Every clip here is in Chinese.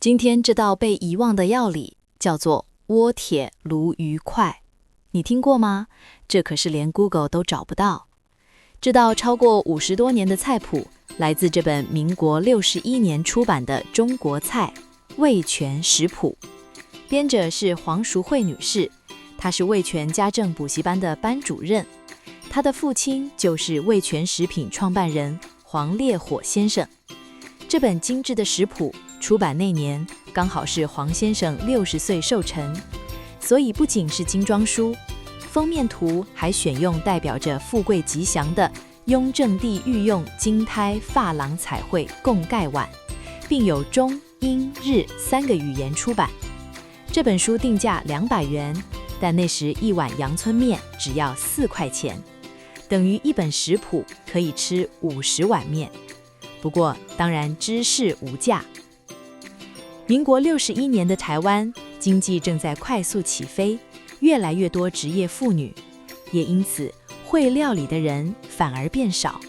今天这道被遗忘的料理叫做窝铁鲈鱼块，你听过吗？这可是连 Google 都找不到。这道超过50多年的菜谱来自这本民国61年出版的《中国菜味全食谱》，编者是黄淑慧女士，她是味全家政补习班的班主任，她的父亲就是味全食品创办人黄烈火先生。这本精致的食谱出版那年刚好是黄先生60岁寿辰，所以不仅是精装书，封面图还选用代表着富贵吉祥的雍正帝御用金胎珐琅彩绘贡盖碗，并有中、英、日3个语言出版。这本书定价200元，但那时一碗阳春面只要4块钱，等于一本食谱可以吃50碗面。不过当然知识无价。民国61年的台湾经济正在快速起飞，越来越多职业妇女，也因此会料理的人反而变少。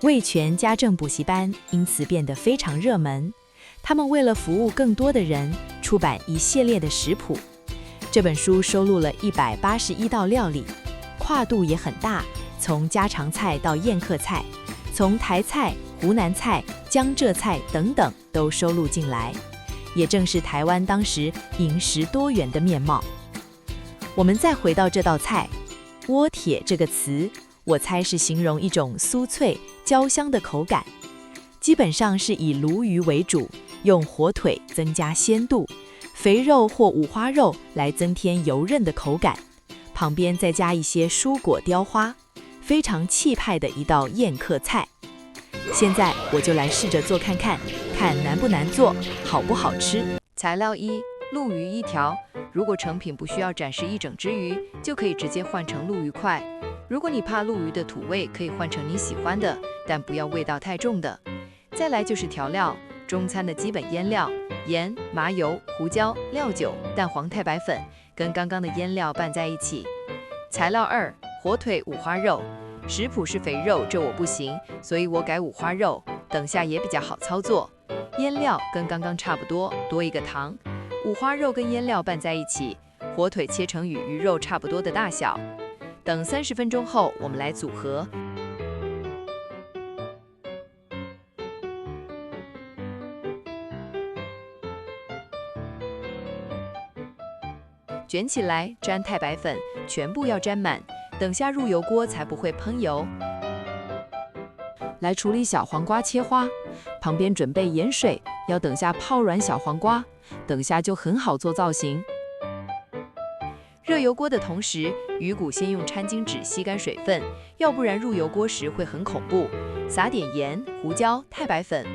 味全家政补习班因此变得非常热门，他们为了服务更多的人，出版一系列的食谱。这本书收录了181道料理，跨度也很大，从家常菜到宴客菜，从台菜、湖南菜、江浙菜等等都收录进来，也正是台湾当时饮食多元的面貌。我们再回到这道菜，窝铁这个词，我猜是形容一种酥脆、焦香的口感，基本上是以鲈鱼为主，用火腿增加鲜度，肥肉或五花肉来增添油韧的口感，旁边再加一些蔬果雕花，非常气派的一道宴客菜。现在我就来试着做看看，看难不难做，好不好吃。材料1：鲈鱼1条。如果成品不需要展示一整只鱼，就可以直接换成鲈鱼块。如果你怕鲈鱼的土味，可以换成你喜欢的，但不要味道太重的。再来就是调料，中餐的基本腌料，盐、麻油、胡椒、料酒、蛋黄、太白粉，跟刚刚的腌料拌在一起。材料2：火腿五花肉。食谱是肥肉，这我不行，所以我改五花肉，等下也比较好操作。腌料跟刚刚差不多，多一个糖。五花肉跟腌料拌在一起，火腿切成与鱼肉差不多的大小。等30分钟后，我们来组合。卷起来，沾太白粉，全部要沾满，等下入油锅才不会喷油。来处理小黄瓜切花，旁边准备盐水，要等下泡软小黄瓜，等下就很好做造型。热油锅的同时，鱼骨先用餐巾纸吸干水分，要不然入油锅时会很恐怖。撒点盐、胡椒、太白粉。